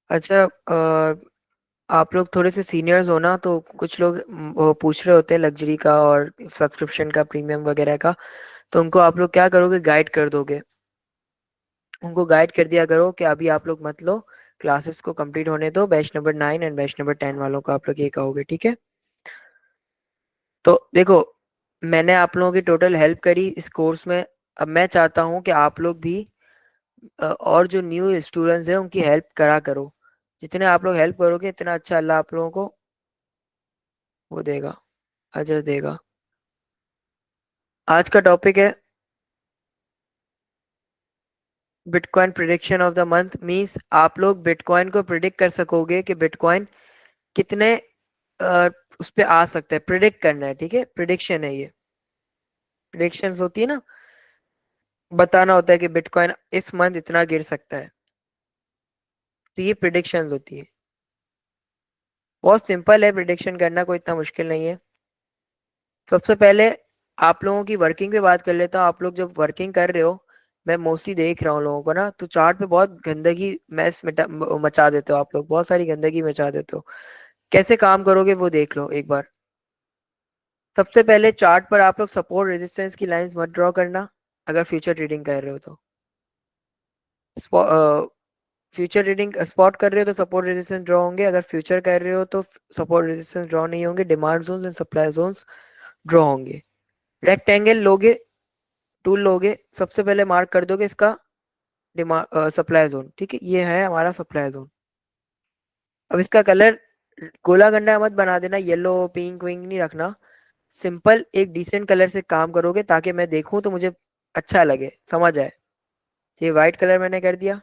अच्छा, आप लोग थोड़े से सीनियर्स हो ना, तो कुछ लोग वो पूछ रहे होते हैं लग्जरी का और सब्सक्रिप्शन का, प्रीमियम वगैरह का। तो उनको आप लोग क्या करोगे, गाइड कर दोगे। उनको गाइड कर दिया करो कि अभी आप लोग मत लो, क्लासेस को कंप्लीट होने दो, batch number 9 and batch number 10 वालों को आप लोग ये कहोगे, ठीक है। तो देखो, मैंने आप लोगों की टोटल हेल्प करी इस कोर्स में। अब मैं चाहता हूँ कि आप लोग भी और जो न्यू स्टूडेंट्स हैं उनकी हेल्प करा करो। जितने आप लोग हेल्प करोगे इतना अच्छा अल्लाह आप लोगों को वो देगा, अजर देगा। आज का टॉपिक है bitcoin prediction of the month. Means आप लोग बिटकॉइन को प्रिडिक्ट कर सकोगे कि बिटकॉइन कितने अ, उस पे आ सकता है। प्रिडिक्ट करना है, ठीक है, प्रिडिक्शन है ये। प्रिडिक्शंस होती है ना, बताना होता है कि बिटकॉइन इस मंथ इतना गिर सकता है। तो ये प्रिडिक्शंस होती है। बहुत सिंपल है प्रिडिक्शन करना, कोई इतना मुश्किल नहीं है। सबसे पहले आप लोगों की वर्किंग पे बात कर लेता हूँ। आप लोग जब वर्किंग कर रहे हो, मैं मोस्टली देख रहा हूँ लोगों को ना, तो चार्ट पे बहुत गंदगी मैस मचा देते हो आप लोग, बहुत सारी गंदगी मचा देते हो। कैसे काम करोगे वो देख लो एक बार। सबसे पहले चार्ट पर आप लोग सपोर्ट रेजिस्टेंस की लाइंस मत ड्रॉ करना, अगर फ्यूचर ट्रेडिंग कर रहे हो तो। फ्यूचर रीडिंग स्पॉट कर रहे हो तो सपोर्ट रेजिस्टेंस ड्रॉ होंगे, अगर फ्यूचर कर रहे हो तो सपोर्ट रेजिस्टेंस ड्रॉ नहीं होंगे, demand zones and supply zones draw होंगे। रेक्टेंगल लोगे, टूल लोगे, सबसे पहले मार्क कर दोगे इसका डिमांड सप्लाई जोन, ठीक है, ये है हमारा सप्लाई जोन। अब इसका कलर गोला गंडा मत बना देना, येलो पिंक विंक नहीं रखना। सिंपल एक डिसेंट कलर से काम करोगे ताकि मैं देखूं तो मुझे अच्छा लगे, समझ आए। ये वाइट कलर मैंने कर दिया।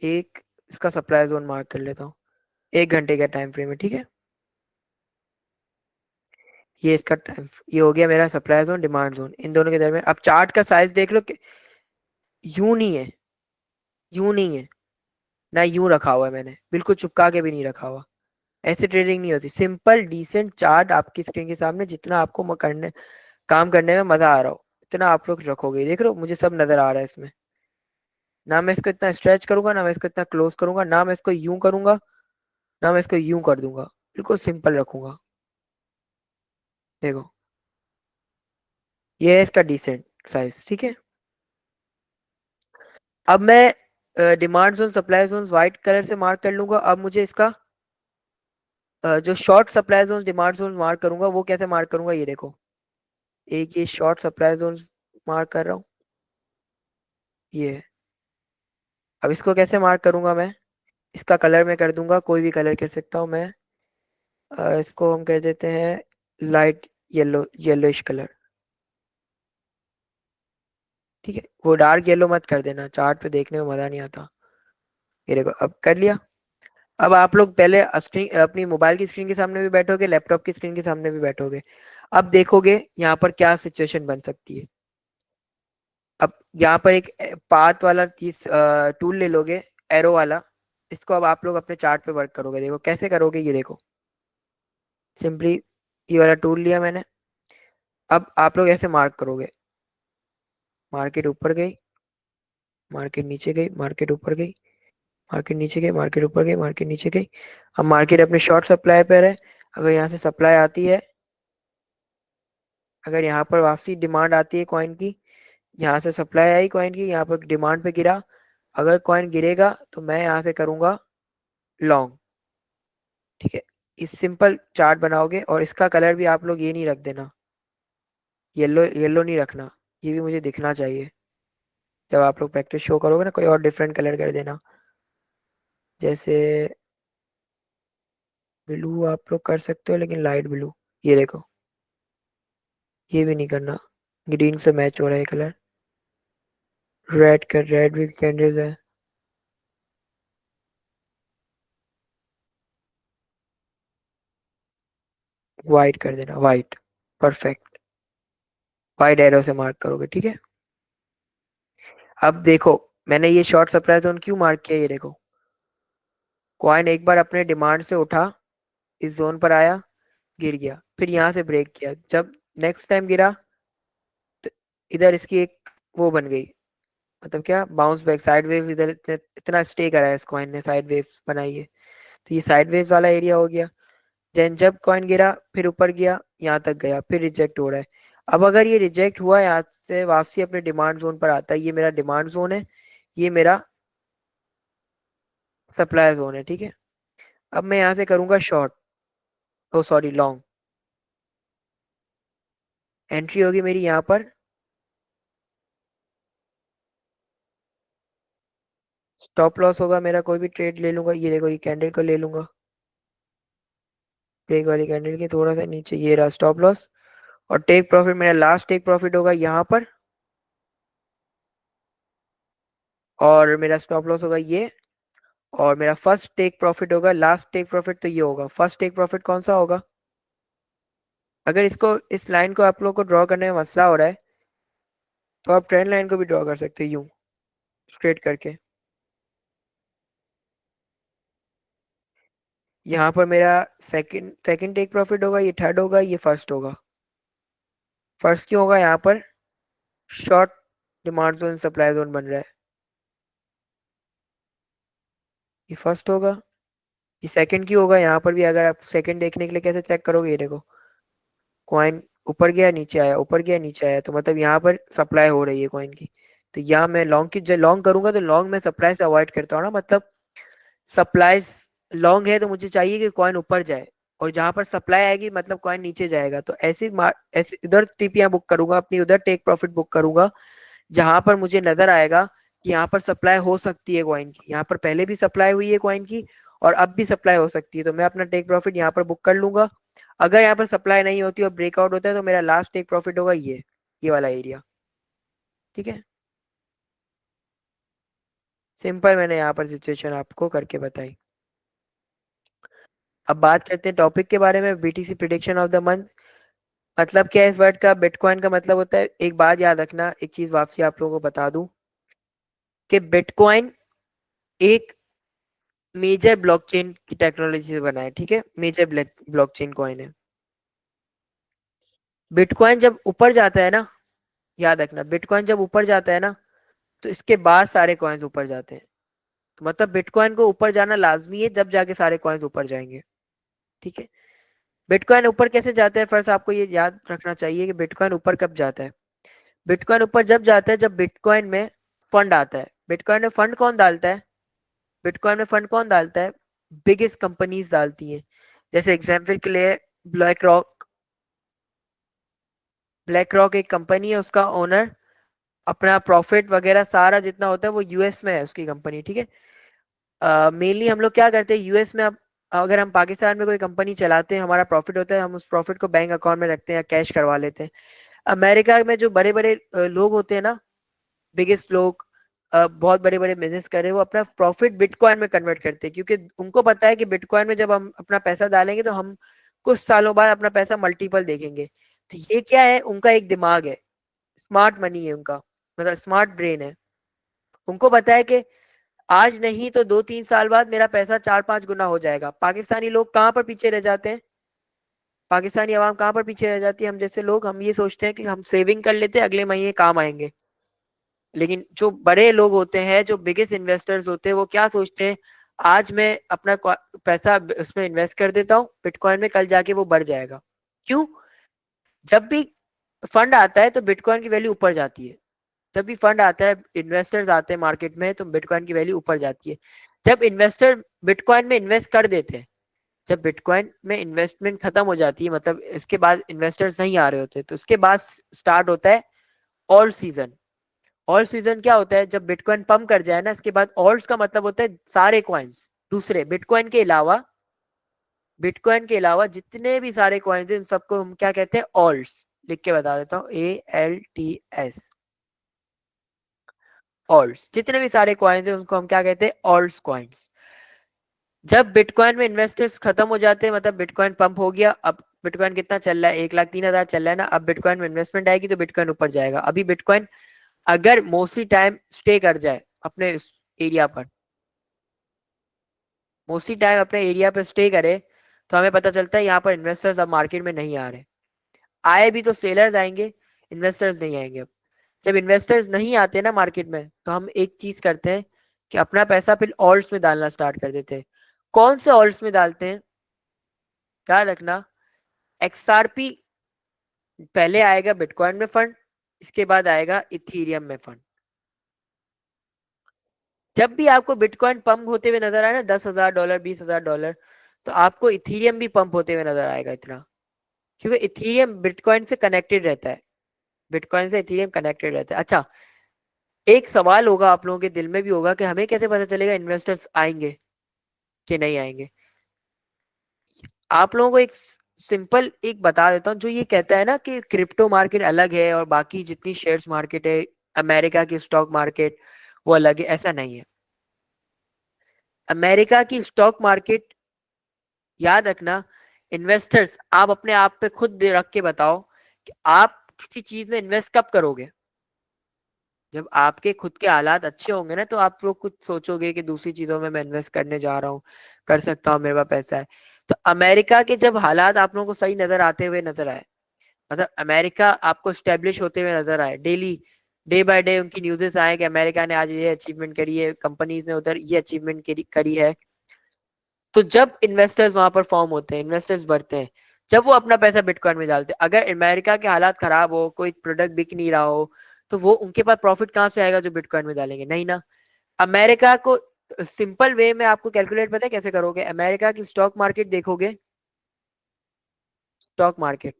एक इसका सप्लाई जोन मार्क कर लेता हूँ, 1 घंटे का टाइम फ्रेम है, ठीक है। ये इसका टाइम, ये हो गया मेरा सप्लाई जोन डिमांड जोन, इन दोनों के दरमियान। अब चार्ट का साइज देख लो कि यूं नहीं है, यूं नहीं है, ना यूं रखा हुआ है मैंने, बिल्कुल चिपका के भी नहीं रखा हुआ। ऐसे ट्रेडिंग नहीं होती। सिंपल डिसेंट चार्ट आपकी स्क्रीन के सामने, जितना आपको करने काम करने में मजा आ रहा हो इतना आप लोग रखोगे। देख रहे हो मुझे सब नजर आ रहा है इसमें। ना मैं इसको इतना स्ट्रेच करूंगा, ना मैं इसको इतना क्लोज करूंगा, ना मैं इसको यूं करूंगा, ना मैं इसको यूं कर दूंगा। बिल्कुल सिंपल रखूंगा। देखो, ये है इसका डिसेंट साइज, ठीक है। अब मैं demand zone supply zone white colour से मार्क कर लूंगा। अब मुझे इसका जो short supply zone demand zone mark करूंगा वो कैसे मार्क करूंगा, ये देखो। एक ये शॉर्ट सप्लाई जोन मार्क कर रहा हूँ, ये है। अब इसको कैसे मार्क करूंगा मैं, इसका कलर मैं कर दूंगा, कोई भी कलर कर सकता हूँ मैं। इसको हम कह देते हैं लाइट येलो, येलोइश कलर, ठीक है। वो डार्क येलो मत कर देना, चार्ट पे देखने में मजा नहीं आता। ये देखो अब कर लिया। अब आप लोग पहले स्क्रीन, अपनी मोबाइल की स्क्रीन के सामने भी बैठोगे, लैपटॉप की स्क्रीन के सामने भी बैठोगे। अब देखोगे यहाँ पर क्या सिचुएशन बन सकती है। अब यहाँ पर एक पाथ वाला चीज टूल ले लोगे, एरो वाला। इसको अब आप लोग अपने चार्ट पे वर्क करोगे। देखो कैसे करोगे, ये देखो। सिंपली ये वाला टूल लिया मैंने। अब आप लोग ऐसे मार्क करोगे, मार्केट ऊपर गई, मार्केट नीचे गई, मार्केट ऊपर गई, मार्केट नीचे गई, मार्केट ऊपर गई, मार्केट नीचे गई। अब मार्केट अपने शॉर्ट सप्लाई पर है। अगर यहाँ से सप्लाई आती है, अगर यहाँ पर वापसी डिमांड आती है कॉइन की, यहाँ से सप्लाई आई कॉइन की, यहाँ पर डिमांड पे गिरा, अगर कॉइन गिरेगा तो मैं यहाँ से करूंगा लॉन्ग, ठीक है। इस सिंपल चार्ट बनाओगे और इसका कलर भी आप लोग ये नहीं रख देना, येलो येलो नहीं रखना, ये भी मुझे दिखना चाहिए। जब आप लोग प्रैक्टिस शो करोगे ना, कोई और डिफरेंट कलर कर देना, जैसे ब्लू आप लोग कर सकते हो, लेकिन लाइट ब्लू। ये देखो, ये भी नहीं करना, ग्रीन से मैच हो रहा है कलर। रेड का, रेड भी कैंडल्स है। वाइट कर देना, वाइट, परफेक्ट। वाइट एरो से मार्क करोगे, ठीक है। अब देखो, मैंने ये शॉर्ट सप्लाई जोन क्यों मार्क किया, ये देखो। कॉइन एक बार अपने डिमांड से उठा, इस जोन पर आया, गिर गया, फिर यहाँ से ब्रेक किया। जब नेक्स्ट टाइम गिरा तो इधर इसकी एक वो बन गई, मतलब क्या, बाउंस बैक, साइड वेव्स, इधर इतने इतना स्टे करा है इस कॉइन ने, साइड वेव्स बनाई है, तो ये साइड वेव्स वाला एरिया हो गया। देन जब कॉइन गिरा फिर ऊपर गया, यहाँ तक गया, फिर रिजेक्ट हो रहा है। अब अगर ये रिजेक्ट हुआ, यहाँ से वापसी अपने डिमांड जोन पर आता है, ये मेरा डिमांड जोन है, ये मेरा सप्लाई जोन है, ठीक है। अब मैं यहाँ से करूंगा शॉर्ट, ओ सॉरी लॉन्ग। एंट्री होगी मेरी यहाँ पर, स्टॉप लॉस होगा मेरा, कोई भी ट्रेड ले लूंगा, ये देखो ये कैंडल को ले लूंगा, ब्रेक वाली कैंडल के थोड़ा सा नीचे, ये रहा स्टॉप लॉस। और टेक प्रॉफिट, मेरा लास्ट टेक प्रॉफिट होगा यहाँ पर, और मेरा स्टॉप लॉस होगा ये। और मेरा फर्स्ट टेक प्रॉफिट होगा, लास्ट टेक प्रॉफिट तो ये होगा। फर्स्ट टेक प्रॉफिट कौन सा होगा, अगर इसको, इस लाइन को आप लोग को ड्रॉ करने में मसला हो रहा है, तो आप ट्रेंड लाइन को भी ड्रॉ कर सकते हैं यूं, स्ट्रेट करके। यहाँ पर मेरा सेकंड सेकंड टेक प्रॉफिट होगा, ये थर्ड होगा, ये फर्स्ट होगा। फर्स्ट क्यों होगा, यहाँ पर short demand zone supply zone बन रहा है, ये फर्स्ट होगा। ये सेकंड क्यों होगा, यहाँ पर भी अगर आप सेकंड देखने के लिए कैसे चेक करोगे, ये देखो कॉइन ऊपर गया नीचे आया, ऊपर गया नीचे आया, तो मतलब यहाँ पर सप्लाई हो रही है कॉइन की। तो यहाँ मैं लॉन्ग की, जब लॉन्ग करूंगा तो लॉन्ग में सप्लाई से अवॉइड करता हूँ ना, मतलब सप्लाई लॉन्ग है तो मुझे चाहिए कि कॉइन ऊपर जाए, और जहां पर सप्लाई आएगी मतलब कॉइन नीचे जाएगा, तो ऐसे इधर टीपियां बुक करूंगा अपनी, उधर टेक प्रॉफिट बुक करूंगा, जहां पर मुझे नजर आएगा कि यहाँ पर सप्लाई हो सकती है कॉइन की, यहाँ पर पहले भी सप्लाई हुई है कॉइन की, और अब भी सप्लाई हो सकती है, तो मैं अपना टेक प्रॉफिट यहाँ पर बुक कर लूंगा। अगर यहाँ पर सप्लाई नहीं होती और ब्रेकआउट होता है, तो मेरा लास्ट टेक प्रॉफिट होगा ये वाला एरिया, ठीक है। सिंपल, मैंने यहाँ पर सिचुएशन आपको करके बताई। अब बात करते हैं टॉपिक के बारे में, BTC prediction of the month. मतलब क्या है इस वर्ड का, बिटकॉइन का मतलब होता है, एक बात याद रखना, एक चीज वापसी आप लोगों को बता दूं, कि बिटकॉइन एक मेजर ब्लॉकचेन की टेक्नोलॉजी से बना है, ठीक है, मेजर ब्लॉकचेन कॉइन है। बिटकॉइन जब ऊपर जाता है ना, याद रखना, बिटकॉइन जब ऊपर जाता है ना, तो इसके बाद सारे कॉइन्स ऊपर जाते हैं। तो मतलब बिटकॉइन को ऊपर जाना लाजमी है, जब जाके सारे कॉइन्स ऊपर जाएंगे, ठीक है। बिटकॉइन ऊपर कैसे जाता है, फर्स्ट आपको ये याद रखना चाहिए कि बिटकॉइन ऊपर कब जाता है। बिटकॉइन ऊपर जब जाता है जब बिटकॉइन में फंड आता है। बिटकॉइन में फंड कौन डालता है, बिटकॉइन में फंड कौन डालता है, बिगेस्ट कंपनीज डालती हैं। जैसे एग्जांपल के लिए ब्लैक रॉक, ब्लैक रॉक एक कंपनी है, उसका ओनर अपना प्रॉफिट वगैरह सारा जितना होता है वो यूएस में है उसकी कंपनी, ठीक है। मेनली हम लोग क्या करते हैं यूएस में, अब अगर हम पाकिस्तान में कोई कंपनी चलाते हैं, हमारा प्रॉफिट होता है, हम उस प्रॉफिट को बैंक अकाउंट में रखते हैं या कैश करवा लेते हैं। अमेरिका में जो बड़े बड़े लोग होते हैं ना, बिगेस्ट लोग, बहुत बड़े बड़े बिजनेस कर रहे हैं, वो अपना प्रॉफिट बिटकॉइन में कन्वर्ट करते हैं, क्योंकि उनको पता है कि बिटकॉइन में जब हम अपना पैसा डालेंगे तो हम कुछ सालों बाद अपना पैसा मल्टीपल देखेंगे। तो ये क्या है, उनका एक दिमाग है, स्मार्ट मनी है उनका, मतलब स्मार्ट ब्रेन है। उनको पता है कि आज नहीं तो 2-3 साल बाद मेरा पैसा 4-5 गुना हो जाएगा। पाकिस्तानी लोग कहाँ पर पीछे रह जाते हैं, पाकिस्तानी आवाम कहाँ पर पीछे रह जाती है, हम जैसे लोग, हम ये सोचते हैं कि हम सेविंग कर लेते हैं, अगले महीने काम आएंगे। लेकिन जो बड़े लोग होते हैं, जो बिगेस्ट इन्वेस्टर्स होते हैं, वो क्या सोचते हैं, आज मैं अपना पैसा उसमें इन्वेस्ट कर देता हूँ बिटकॉइन में, कल जाके वो बढ़ जाएगा। क्यों, जब भी फंड आता है तो बिटकॉइन की वैल्यू ऊपर जाती है। जब भी फंड आता है, इन्वेस्टर्स आते हैं मार्केट में, तो बिटकॉइन की वैल्यू ऊपर जाती है। जब इन्वेस्टर बिटकॉइन में इन्वेस्ट कर देते हैं, जब बिटकॉइन में इन्वेस्टमेंट खत्म हो जाती है, मतलब इसके बाद इन्वेस्टर्स नहीं आ रहे होते, तो उसके बाद स्टार्ट होता है ऑल सीजन। ऑल सीजन क्या होता है, जब बिटकॉइन पंप कर जाए ना, इसके बाद ऑल्स का मतलब होता है सारे कॉइन्स, दूसरे बिटकॉइन के अलावा जितने भी सारे कॉइन्स हैं, इन सबको हम क्या कहते हैं, ऑल्स। लिख के बता देता हूँ, ALTS, ऑल्स। जितने भी सारे कॉइन्स हैं उनको हम क्या कहते हैं, ऑल्स कॉइन्स। जब बिटकॉइन में इन्वेस्टर्स खत्म हो जाते हैं, मतलब बिटकॉइन पंप हो गया, अब बिटकॉइन कितना चल रहा है, 1,03,000 चल रहा है ना, अब बिटकॉइन में इन्वेस्टमेंट आएगी तो बिटकॉइन ऊपर जाएगा। अभी बिटकॉइन अगर मोस्टली टाइम स्टे कर जाए अपने एरिया पर, मोस्टली टाइम अपने एरिया पर स्टे करे, तो हमें पता चलता है यहाँ पर इन्वेस्टर्स अब मार्केट में नहीं आ रहे। आए भी तो सेलर्स आएंगे, इन्वेस्टर्स नहीं आएंगे अब। जब इन्वेस्टर्स नहीं आते ना मार्केट में, तो हम एक चीज करते हैं कि अपना पैसा फिर ऑल्ट्स में डालना स्टार्ट कर देते हैं। कौन से ऑल्ट्स में डालते हैं, क्या रखना, एक्सआरपी पहले आएगा बिटकॉइन में फंड, इसके बाद आएगा इथीरियम में फंड। जब भी आपको बिटकॉइन पंप होते हुए नजर आए ना, $10,000 $20,000, तो आपको इथीरियम भी पंप होते हुए नजर आएगा इतना, क्योंकि इथीरियम बिटकॉइन से कनेक्टेड रहता है। बिटकॉइन से इथीरियम कनेक्टेड रहता है। अच्छा, एक सवाल होगा आप लोगों के दिल में भी होगा कि हमें कैसे पता चलेगा इन्वेस्टर्स आएंगे कि नहीं आएंगे। आप लोगों को एक सिंपल एक बता देता हूँ, जो ये कहता है ना कि क्रिप्टो मार्केट अलग है और बाकी जितनी शेयर्स मार्केट है, अमेरिका की स्टॉक मार्केट वो अलग है, ऐसा नहीं है। अमेरिका की स्टॉक मार्केट, याद रखना, इन्वेस्टर्स, आप अपने आप पे खुद रख के बताओ कि आप किसी चीज में इन्वेस्ट कब करोगे। जब आपके खुद के हालात अच्छे होंगे ना, तो आप लोग कुछ सोचोगे कि दूसरी चीजों में मैं इन्वेस्ट करने जा रहा हूँ, कर सकता हूँ, मेरे पास पैसा है। तो अमेरिका के जब हालात आप लोगों को सही नजर आते हुए नजर आए, मतलब अमेरिका आपको स्टेब्लिश होते हुए नजर आए, डेली डे बाय डे उनकी न्यूज़ेस आए कि अमेरिका ने आज ये अचीवमेंट करी है, कंपनीज ने उधर ये अचीवमेंट करी है, तो जब इन्वेस्टर्स वहां पर फॉर्म होते हैं, इन्वेस्टर्स बढ़ते हैं, जब वो अपना पैसा बिटकॉइन में डालते हैं, अगर अमेरिका के हालात खराब हो, कोई प्रोडक्ट बिक नहीं रहा हो, तो वो उनके पास प्रॉफिट कहाँ से आएगा जो बिटकॉइन में डालेंगे, नहीं ना। अमेरिका को सिंपल वे में आपको कैलकुलेट पता है कैसे करोगे, अमेरिका की स्टॉक मार्केट देखोगे, स्टॉक मार्केट,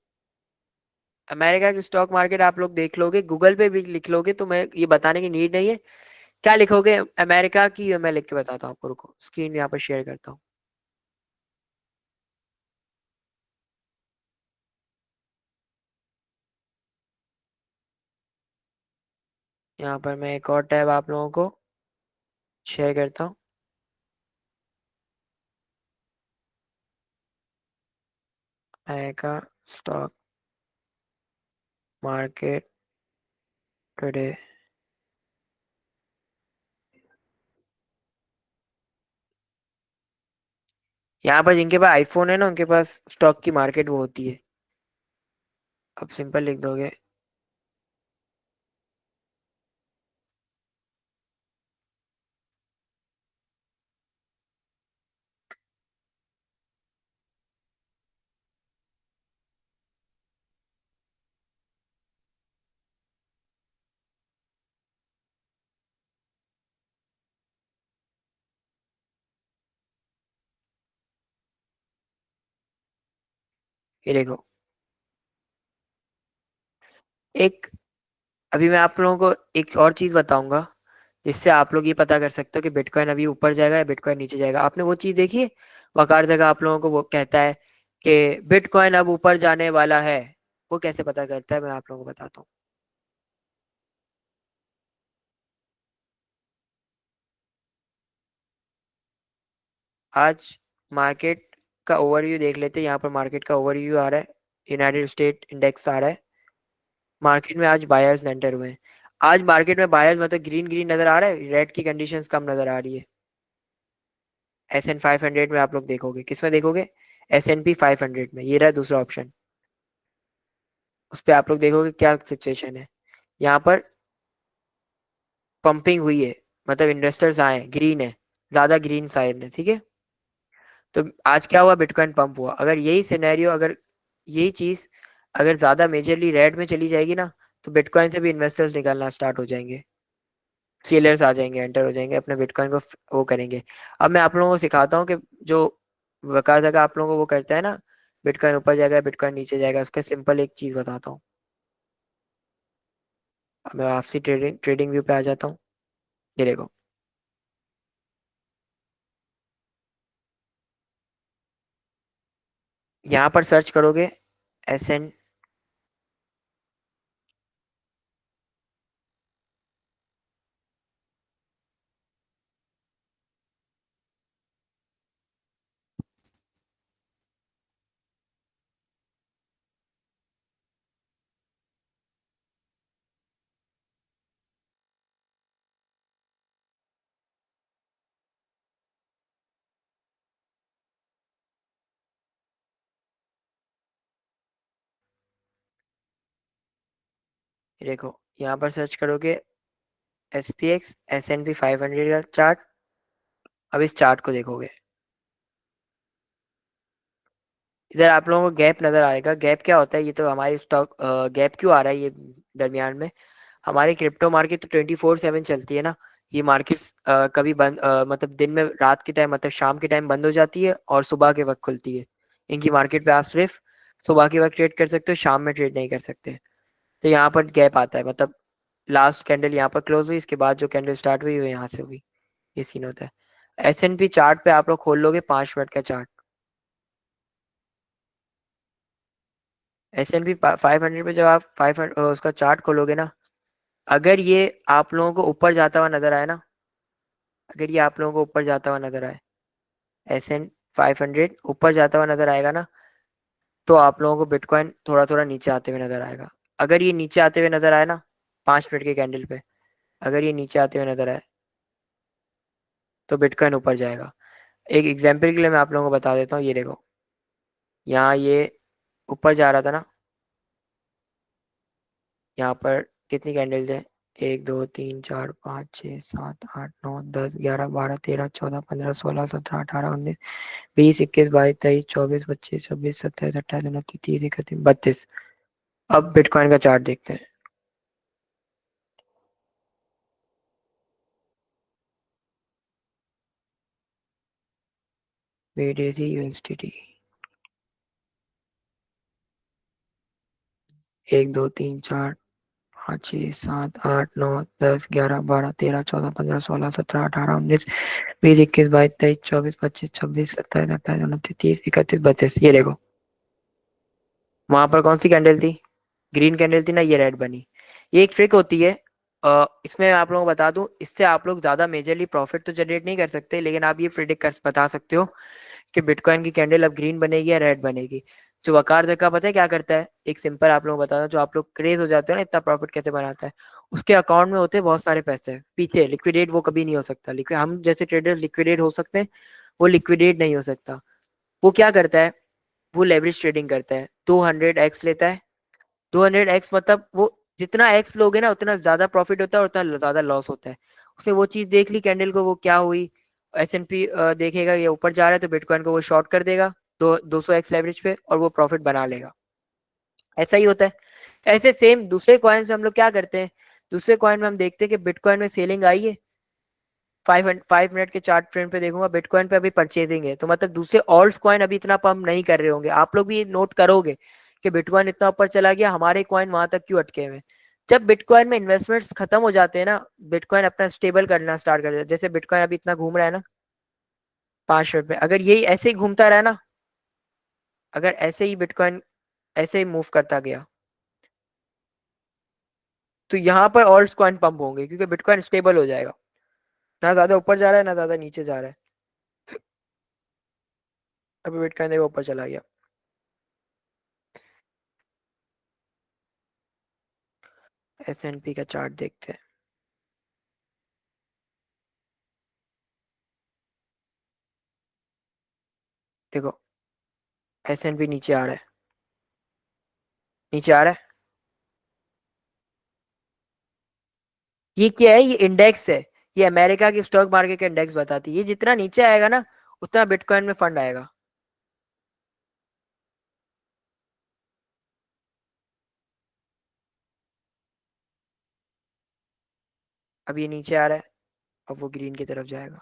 अमेरिका की स्टॉक मार्केट आप लोग देख लोगे, गूगल पे भी लिख लोगे, तो मैं ये बताने की नीड नहीं है। क्या लिखोगे अमेरिका की, मैं लिख के बताता हूँ आपको, रुको स्क्रीन यहाँ पर शेयर करता हूँ। यहाँ पर मैं एक और टैब आप लोगों को शेयर करता हूँ। America stock market today. यहाँ पर जिनके पास आईफोन है ना, उनके पास स्टॉक की मार्केट वो होती है। अब सिंपल लिख दोगे, ये देखो, एक, अभी मैं आप लोगों को एक और चीज बताऊंगा जिससे आप लोग ये पता कर सकते हो कि बिटकॉइन अभी ऊपर जाएगा या बिटकॉइन नीचे जाएगा। आपने वो चीज देखी है, वकार जगह आप लोगों को वो कहता है कि बिटकॉइन अब ऊपर जाने वाला है, वो कैसे पता करता है, मैं आप लोगों को बताता हूँ। आज मार्केट का ओवरव्यू देख लेते हैं। यहाँ पर मार्केट का ओवरव्यू आ रहा है, यूनाइटेड स्टेट इंडेक्स आ रहा है। मार्केट में आज बायर्स एंटर हुए हैं। आज मार्केट में बायर्स मतलब ग्रीन ग्रीन नजर आ रहा है, रेड की कंडीशंस कम नजर आ रही है। S&P 500 में आप लोग देखोगे, किस में देखोगे, S&P 500 में, ये रहा दूसरा ऑप्शन। उस पर आप लोग देखोगे क्या सिचुएशन है। यहाँ पर पंपिंग हुई है, मतलब इन्वेस्टर्स आए, ग्रीन है, ज्यादा ग्रीन साइड है, ठीक है। तो आज क्या हुआ, बिटकॉइन पंप हुआ। अगर यही सिनेरियो, अगर यही चीज अगर ज्यादा मेजरली रेड में चली जाएगी ना, तो बिटकॉइन से भी इन्वेस्टर्स निकलना स्टार्ट हो जाएंगे, सेलर्स आ जाएंगे, एंटर हो जाएंगे, अपने बिटकॉइन को वो करेंगे। अब मैं आप लोगों को सिखाता हूँ कि जो वकार जगह आप लोगों को वो करता है ना, बिटकॉइन ऊपर जाएगा बिटकॉइन नीचे जाएगा, उसका सिंपल एक चीज बताता हूँ। अब मैं वापसी ट्रेडिंग ट्रेडिंग व्यू पे आ जाता हूँ। ये देखो, यहाँ पर सर्च करोगे SN, ये देखो, यहाँ पर सर्च करोगे SPX S&P 500 का चार्ट। अब इस चार्ट को देखोगे, इधर आप लोगों को गैप नजर आएगा। गैप क्या होता है? ये तो हमारी स्टॉक गैप क्यों आ रहा है ये दरमियान में? हमारी क्रिप्टो मार्केट तो 24/7 चलती है ना। ये मार्केट्स कभी बंद मतलब दिन में, रात के टाइम मतलब शाम के टाइम बंद हो जाती है और सुबह के वक्त खुलती है। इनकी मार्केट पे आप सिर्फ सुबह के वक्त ट्रेड कर सकते हो, शाम में ट्रेड नहीं कर सकते। तो यहाँ पर गैप आता है, मतलब लास्ट कैंडल यहाँ पर क्लोज हुई, इसके बाद जो कैंडल स्टार्ट हुई वो यहाँ से हुई। ये सीन होता है। S&P चार्ट पे आप लोग खोल लोगे 5 मिनट का चार्ट। S&P 500 पे जब आप 500 उसका चार्ट खोलोगे ना, अगर ये आप लोगों को ऊपर जाता हुआ नजर आए ना, अगर ये आप लोगों को ऊपर जाता हुआ नजर आए, S&P 500 ऊपर जाता हुआ नजर आएगा ना, तो आप लोगों को बिटकॉइन थोड़ा थोड़ा नीचे आते हुए नजर आएगा। अगर ये नीचे आते हुए नजर आए ना, 5 मिनट के कैंडल पे, अगर ये नीचे आते हुए नजर आए तो बिटकॉइन ऊपर जाएगा। एक एग्जाम्पल के लिए मैं आप लोगों को बता देता हूँ, ये देखो, यहाँ ये ऊपर जा रहा था ना, यहाँ पर कितनी कैंडल्स है? 1 2 3 4 5 6 7 8 9 10 11 12 13 14 15 16 17 18 19 20 21 22 23 24 25 26 27 28 29 30 31 32 अब बिटकॉइन का चार्ट देखते हैं। BTC USDT 1 2 3 4 5 6 7 8 9 10 11 12 13 14 15 16 17 18 19 20 21 22 23 24 25 26 27 28 29 30 31 32 31 32 वहां पर कौन सी कैंडल थी? ग्रीन कैंडल थी ना, ये रेड बनी। ये एक ट्रिक होती है। इसमें आप लोगों को बता दूं, इससे आप लोग ज्यादा मेजरली प्रॉफिट तो जनरेट नहीं कर सकते, लेकिन आप ये प्रिडिक्ट कर बता सकते हो कि बिटकॉइन की कैंडल अब ग्रीन बनेगी या रेड बनेगी। जो वकार जका पता है क्या करता है? एक सिंपल आप लोगों को बताता हूं, जो आप लोग क्रेज हो जाते हो ना इतना प्रॉफिट कैसे बनाता है। उसके अकाउंट में होते हैं बहुत सारे पैसे पीछे, लिक्विडेट वो कभी नहीं हो सकता। लिक्विड हम जैसे ट्रेडर्स लिक्विडेट हो सकते हैं, वो लिक्विडेट नहीं हो सकता। वो क्या करता है? वो लेवरेज ट्रेडिंग करता है, 200x लेता है। 200x मतलब वो जितना एक्स लोगे ना उतना ज्यादा प्रॉफिट होता है और उतना ज्यादा लॉस होता है। उसने वो चीज देख ली कैंडल को, वो क्या हुई, S&P देखेगा ये ऊपर जा रहा है तो बिटकॉइन को वो शॉर्ट कर देगा 200x लेवरेज पे, और वो प्रॉफिट बना लेगा। ऐसा ही होता है। ऐसे सेम दूसरे कॉइन्स में हम लोग क्या करते हैं? दूसरे कॉइन में हम देखते हैं कि बिटकॉइन में सेलिंग आई है, 5 मिनट के चार्ट फ्रेम पे देखूंगा बिटकॉइन पे अभी परचेजिंग है, तो मतलब दूसरे ऑल्ट कॉइन अभी इतना पंप नहीं कर रहे होंगे। आप लोग भी नोट करोगे कि बिटकॉइन इतना ऊपर चला गया, हमारे कॉइन वहां तक क्यों अटके हुए हैं? जब बिटकॉइन में इन्वेस्टमेंट्स खत्म हो जाते हैं ना, बिटकॉइन अपना स्टेबल करना स्टार्ट कर देता है। जैसे बिटकॉइन अभी इतना घूम रहा है ना 5 मिनट में, अगर यही ऐसे ही घूमता रहा ना, अगर ऐसे ही बिटकॉइन ऐसे ही मूव करता गया, तो यहाँ पर ऑल्ट कॉइन पंप होंगे क्योंकि बिटकॉइन स्टेबल हो जाएगा। ना ज्यादा ऊपर जा रहा है ना ज्यादा नीचे जा रहा है। अभी बिटकॉइन देखो ऊपर चला गया। S&P का चार्ट देखते हैं। देखो S&P नीचे आ रहा है, नीचे आ रहा है। ये क्या है? ये इंडेक्स है। ये अमेरिका की स्टॉक मार्केट का इंडेक्स बताती है। ये जितना नीचे आएगा ना उतना बिटकॉइन में फंड आएगा। अब ये नीचे आ रहा है, अब वो ग्रीन की तरफ जाएगा।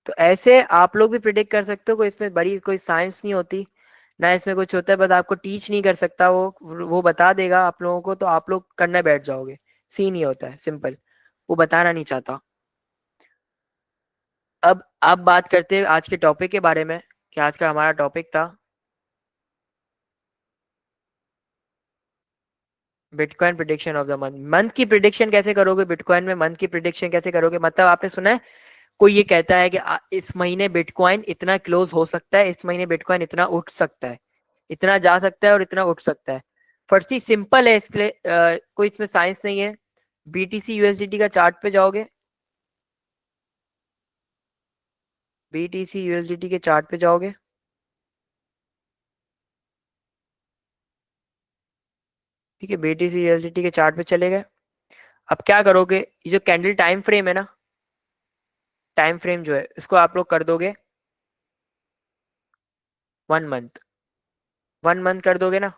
तो ऐसे आप लोग भी प्रिडिक्ट कर सकते हो, कोई इसमें बड़ी कोई साइंस नहीं होती ना, इसमें कुछ होता है, बस आपको टीच नहीं कर सकता वो बता देगा आप लोगों को, तो आप लोग करने बैठ जाओगे। सीन ही होता है सिंपल, वो बताना नहीं चाहता। अब बात करते हैं आज के टॉपिक के बारे में। कि आज का हमारा टॉपिक था bitcoin prediction of the month. Month की प्रिडिक्शन कैसे करोगे बिटकॉइन में? मंथ की प्रिडिक्शन कैसे करोगे? मतलब आपने सुना है कोई ये कहता है कि इस महीने बिटकॉइन इतना क्लोज हो सकता है, इस महीने बिटकॉइन इतना उठ सकता है, इतना जा सकता है और इतना उठ सकता है। फर्जी सिंपल है, इसके लिए कोई इसमें साइंस नहीं है। BTC USDT का चार्ट पे जाओगे, BTC USDT के चार्ट पे जाओगे, ठीक है, बीटीसी यूएसडीटी के चार्ट पे चले गए। अब क्या करोगे, ये जो कैंडल टाइम फ्रेम है ना, टाइम फ्रेम जो है इसको आप लोग कर दोगे 1 मंथ। 1 मंथ कर दोगे ना।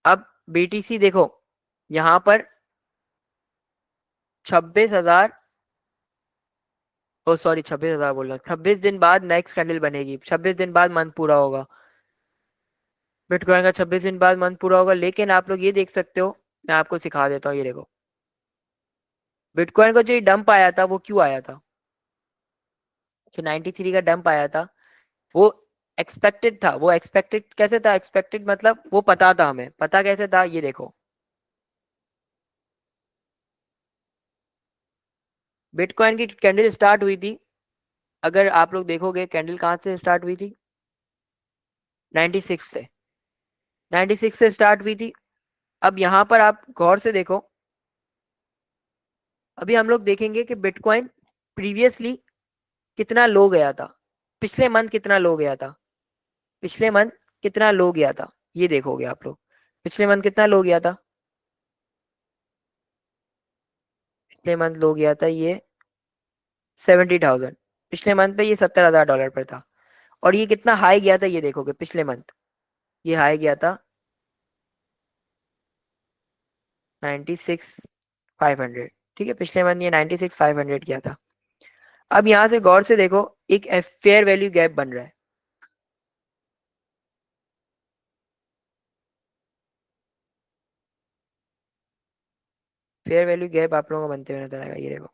अब बीटीसी देखो, यहाँ पर 26,000, ओ सॉरी 26,000 बोल रहा हूँ, 26 दिन बाद नेक्स्ट कैंडल बनेगी, 26 दिन बाद मंथ पूरा होगा। बिटकॉइन का 26 दिन बाद मंथ पूरा होगा, लेकिन आप लोग ये देख सकते हो, मैं आपको सिखा देता हूँ, ये देखो बिटकॉइन का जो डंप आया था वो क्यों आया था। जो 93 का डंप आया था वो एक्सपेक्टेड था। वो एक्सपेक्टेड कैसे था, एक्सपेक्टेड मतलब वो पता था, हमें पता कैसे था, ये देखो बिटकॉइन की कैंडल स्टार्ट हुई थी, अगर आप लोग देखोगे कैंडल कहाँ से स्टार्ट हुई थी, 96 से, 96 से स्टार्ट हुई थी। अब यहाँ पर आप गौर से देखो, अभी हम लोग देखेंगे कि बिटकॉइन प्रीवियसली कितना लो गया था, पिछले मंथ कितना लो गया था, पिछले मंथ कितना लो गया था, ये देखोगे आप लोग, पिछले मंथ कितना लो गया था, पिछले मंथ लो गया था ये 70,000, पिछले मंथ पे ये $70,000 पर था। और ये कितना हाई गया था, ये देखोगे पिछले मंथ, ये हाई गया था 96,500। ठीक है, पिछले मंथ ये 96,500 किया था। अब यहाँ से गौर से देखो, एक फेयर वैल्यू गैप बन रहा है। फेयर वैल्यू गैप आप लोगों को बनते हुए नजर आएगा, ये देखो,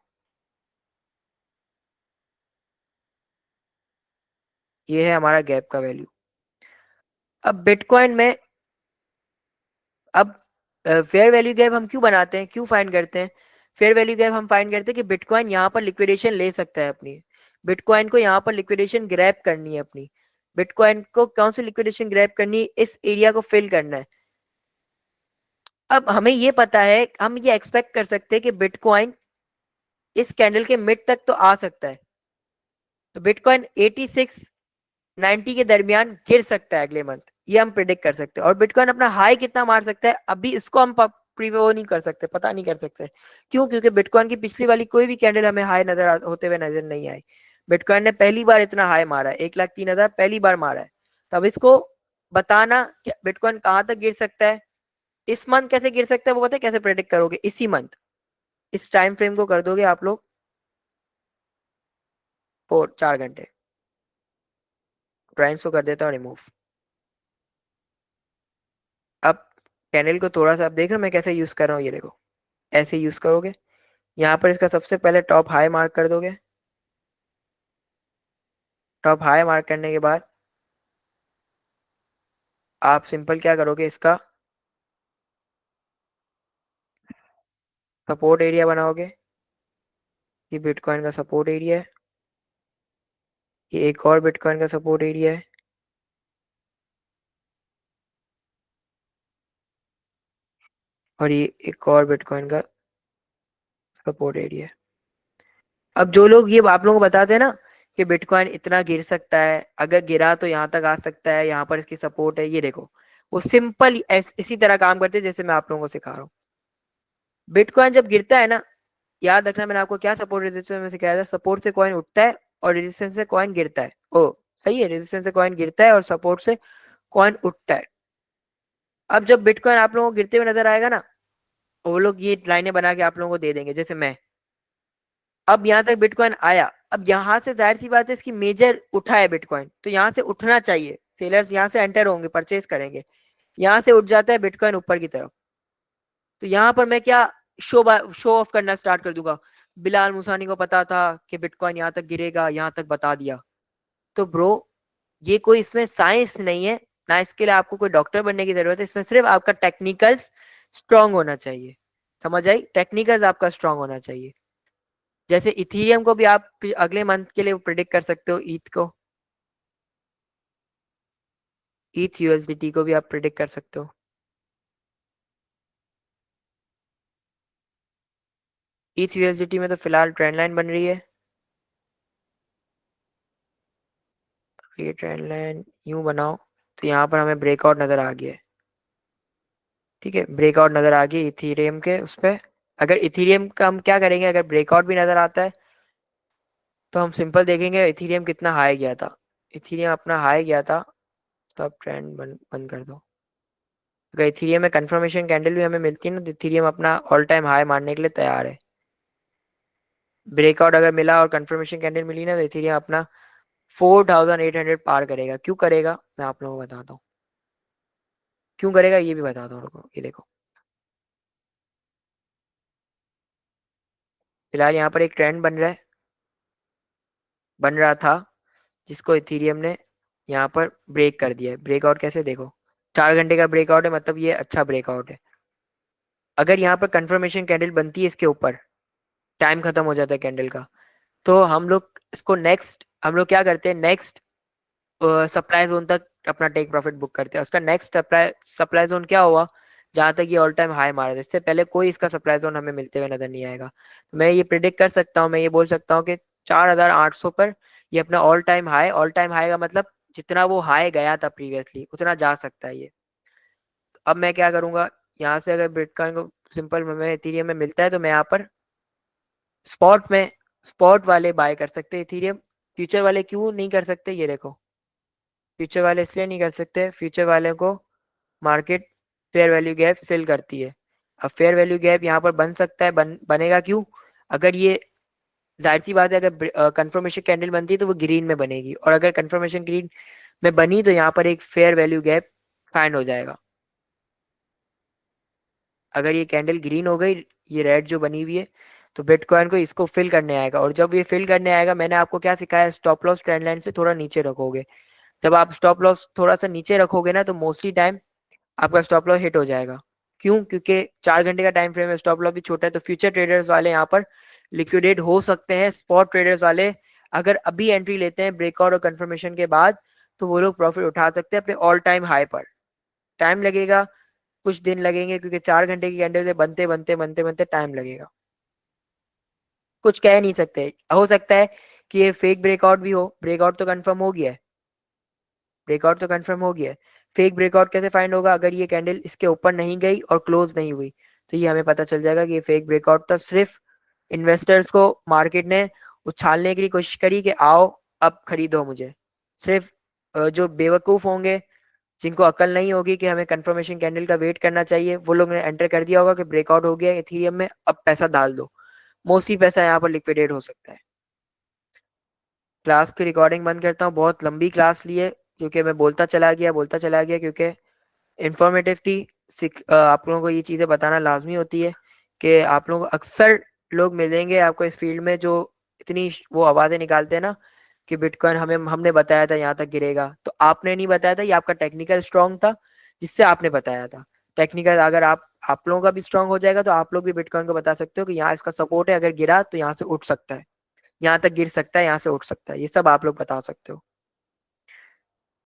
ये है हमारा गैप का वैल्यू। अब बिटकॉइन में, अब फेयर वैल्यू गैप हम क्यों बनाते हैं, क्यों फाइंड करते हैं, फेयर वैल्यू गैप हम फाइंड करते हैं कि बिटकॉइन यहाँ पर लिक्विडेशन ले सकता है अपनी, बिटकॉइन को यहाँ पर लिक्विडेशन ग्रैब करनी है अपनी, बिटकॉइन को कौन सी लिक्विडेशन ग्रैब करनी है, इस एरिया को फिल करना है। अब हमें ये पता है, हम ये एक्सपेक्ट कर सकते हैं कि बिटकॉइन इस कैंडल के मिड तक तो आ सकता है, तो बिटकॉइन 86 90 के दरमियान गिर सकता है अगले मंथ, ये हम प्रिडिक्ट कर सकते हैं। और बिटकॉइन अपना हाई कितना मार सकता है, अभी इसको हम वो नहीं कर सकते, पता नहीं कर सकते। क्यों, क्योंकि बिटकॉइन की पिछली वाली कोई भी कैंडल हमें हाई होते हुए नजर नहीं आई। बिटकॉइन ने पहली बार इतना हाई मारा है, 1,03,000 पहली बार मारा है। तब इसको बताना कि बिटकॉइन कहाँ तक गिर सकता है, इस मंथ कैसे गिर सकता है, वो पता है कैसे प्रेडिक्ट करोगे, इसी मंथ, इस टाइम फ्रेम को कर दोगे आप लोग 4 घंटे, प्राइम्स को कर देता हूँ रिमूव। अब कैंडल को थोड़ा सा आप देख रहे हो मैं कैसे यूज कर रहा हूँ, ये देखो, ऐसे यूज करोगे, यहाँ पर इसका सबसे पहले टॉप हाई मार्क कर दोगे, टॉप हाई मार्क करने के बाद आप सिंपल क्या करोगे, इसका सपोर्ट एरिया बनाओगे, ये बिटकॉइन का सपोर्ट एरिया है, ये एक और बिटकॉइन का सपोर्ट एरिया है, और ये एक और बिटकॉइन का सपोर्ट एरिया है। अब जो लोग ये आप लोगों को बताते हैं ना कि बिटकॉइन इतना गिर सकता है, अगर गिरा तो यहाँ तक आ सकता है, यहाँ पर इसकी सपोर्ट है, ये देखो, वो सिंपल इसी तरह काम करते हैं जैसे मैं आप लोगों को सिखा रहा हूँ। बिटकॉइन जब गिरता है ना, याद रखना मैंने आपको क्या सपोर्ट रेजिस्टेंस में सिखाया था, सपोर्ट से कॉइन उठता है और रेजिस्टेंस से कॉइन गिरता है, ओ सही है, रेजिस्टेंस से कॉइन गिरता है और सपोर्ट से कॉइन उठता है। अब जब बिटकॉइन आप लोगों को गिरते हुए नजर आएगा ना, वो लोग ये लाइनें बना के आप लोगों को दे देंगे, जैसे मैं, अब यहाँ तक बिटकॉइन आया, अब यहाँ से जाहिर सी बात है इसकी मेजर उठा है बिटकॉइन, तो यहाँ से उठना चाहिए, सेलर्स यहाँ से एंटर होंगे, परचेज करेंगे, यहाँ से उठ जाता है बिटकॉइन ऊपर की तरफ, तो यहाँ पर मैं क्या, शो ऑफ करना स्टार्ट कर दूंगा, बिलाल मुसानी को पता था कि बिटकॉइन यहाँ तक गिरेगा, यहाँ तक बता दिया। तो ब्रो, ये कोई इसमें साइंस नहीं है, ना इसके लिए आपको कोई डॉक्टर बनने की जरूरत है, इसमें सिर्फ आपका टेक्निकल्स स्ट्रांग होना चाहिए। समझ आई, टेक्निकल्स आपका स्ट्रांग होना चाहिए। जैसे इथीरियम को भी आप अगले मंथ के लिए प्रिडिक्ट कर सकते हो, ईथ को, ईथ यूएसडीटी को भी आप प्रिडिक्ट कर सकते हो। ईथ यूएसडीटी में तो फिलहाल ट्रेंड लाइन बन रही है, ये ट्रेंड लाइन यूं बनाओ, तो यहाँ पर हमें ब्रेकआउट नजर आ गया है। ठीक है, ब्रेकआउट नजर आ गई इथीरियम के उस पे। अगर इथीरियम का हम क्या करेंगे, अगर ब्रेकआउट भी नजर आता है तो हम सिंपल देखेंगे इथीरियम कितना हाई गया था। इथीरियम अपना हाई गया था, तो अब ट्रेंड बंद बंद कर दो। अगर इथीरियम में कंफर्मेशन कैंडल भी हमें मिलती है ना, तो इथीरियम अपना ऑल टाइम हाई मारने के लिए तैयार है। ब्रेकआउट अगर मिला और कंफर्मेशन कैंडल मिली ना, तो इथीरियम अपना 4800 पार करेगा। क्यों करेगा मैं आप लोगों को बताता हूँ, क्यों करेगा ये भी बताता हूँ, रुको ये देखो। फिलहाल यहाँ पर एक ट्रेंड बन रहा है, बन रहा था, जिसको इथीरियम ने यहाँ पर ब्रेक कर दिया है। ब्रेकआउट कैसे देखो, 4 घंटे का ब्रेकआउट है, मतलब ये अच्छा ब्रेकआउट है। अगर यहाँ पर कंफर्मेशन कैंडल बनती है इसके ऊपर, टाइम खत्म हो जाता है कैंडल का, तो हम लोग इसको नेक्स्ट, हम लोग क्या करते हैं, नेक्स्ट सप्लाई जोन तक अपना टेक प्रॉफिट बुक करते हैं। उसका नेक्स्ट सप्लाई सप्लाई जोन क्या हुआ, जहां तक ये ऑल टाइम हाई मारा था, इससे पहले कोई इसका सप्लाई जोन हमें मिलते हुए नजर नहीं आएगा। तो मैं ये प्रिडिक्ट कर सकता हूँ, मैं ये बोल सकता हूँ कि 4800 पर ये अपना ऑल टाइम हाई का मतलब जितना वो हाई गया था प्रीवियसली उतना जा सकता है ये। अब मैं क्या करूंगा, यहाँ से अगर बिटकॉइन को सिंपल में इथीरियम में मिलता है, तो मैं यहाँ पर स्पॉट में, स्पॉट वाले बाय कर सकते हैं इथीरियम। फ्यूचर वाले क्यों नहीं कर सकते, ये देखो। फ्यूचर वाले इसलिए नहीं कर सकते, फ्यूचर वाले को market fair value gap fill करती है। अब फेयर वैल्यू गैप यहाँ पर बन सकता है, बनेगा क्यों, अगर ये, जाहिर सी बात है, अगर कंफर्मेशन कैंडल बनती है तो वो ग्रीन में बनेगी, और अगर कंफर्मेशन ग्रीन में बनी तो यहाँ पर एक फेयर वैल्यू गैप फाइंड हो जाएगा। अगर ये कैंडल ग्रीन हो गई, ये रेड जो बनी हुई है, तो बिटकॉइन को इसको फिल करने आएगा, और जब ये फिल करने आएगा, मैंने आपको क्या सिखाया, स्टॉप लॉस ट्रेंड लाइन से थोड़ा नीचे रखोगे। जब आप स्टॉप लॉस थोड़ा सा नीचे रखोगे ना, तो मोस्टली टाइम आपका स्टॉप लॉस हिट हो जाएगा। क्यों, क्योंकि 4 घंटे का टाइम फ्रेम है, स्टॉप लॉस भी छोटा है, तो फ्यूचर ट्रेडर्स वाले यहाँ पर लिक्विडेट हो सकते हैं। स्पॉट ट्रेडर्स वाले अगर अभी एंट्री लेते हैं ब्रेकआउट और कंफर्मेशन के बाद, तो वो लोग प्रॉफिट उठा सकते हैं अपने ऑल टाइम हाई पर। टाइम लगेगा, कुछ दिन लगेंगे, क्योंकि 4 घंटे की कैंडल से बनते बनते बनते बनते टाइम लगेगा। कुछ कह नहीं सकते, हो सकता है कि ये फेक ब्रेकआउट भी हो। ब्रेकआउट तो कंफर्म हो गया है, ब्रेकआउट तो कंफर्म हो गया है। फेक ब्रेकआउट कैसे फाइंड होगा, अगर ये कैंडल इसके ऊपर नहीं गई और क्लोज नहीं हुई, तो ये हमें पता चल जाएगा कि ये फेक ब्रेकआउट था। सिर्फ इन्वेस्टर्स को मार्केट ने उछालने की कोशिश करी कि आओ अब खरीदो मुझे। सिर्फ जो बेवकूफ होंगे, जिनको अकल नहीं होगी कि हमें कंफर्मेशन कैंडल का वेट करना चाहिए, वो लोग ने एंटर कर दिया होगा कि ब्रेकआउट हो गया इथीरियम में, अब पैसा डाल दो। मोस्टली पैसा यहाँ पर लिक्विडेट हो सकता है। क्लास की रिकॉर्डिंग बंद करता हूँ, बहुत लंबी क्लास ली है, क्योंकि मैं बोलता चला गया, क्योंकि इंफॉर्मेटिव थी। आप लोगों को ये चीज़ें बताना लाजमी होती है कि आप लोग अक्सर लोग मिलेंगे आपको इस फील्ड में जो इतनी वो आवाज़ें निकालते हैं ना कि बिटकॉइन हमें, हमने बताया था यहाँ तक गिरेगा, तो आपने नहीं बताया था, ये आपका टेक्निकल स्ट्रांग था जिससे आपने बताया था। टेक्निकल अगर आप लोगों का भी स्ट्रांग हो जाएगा, तो आप लोग भी बिटकॉइन को बता सकते हो कि यहाँ इसका सपोर्ट है, अगर गिरा तो यहाँ से उठ सकता है, यहाँ तक गिर सकता है, यहाँ से उठ सकता है, ये सब आप लोग बता सकते हो।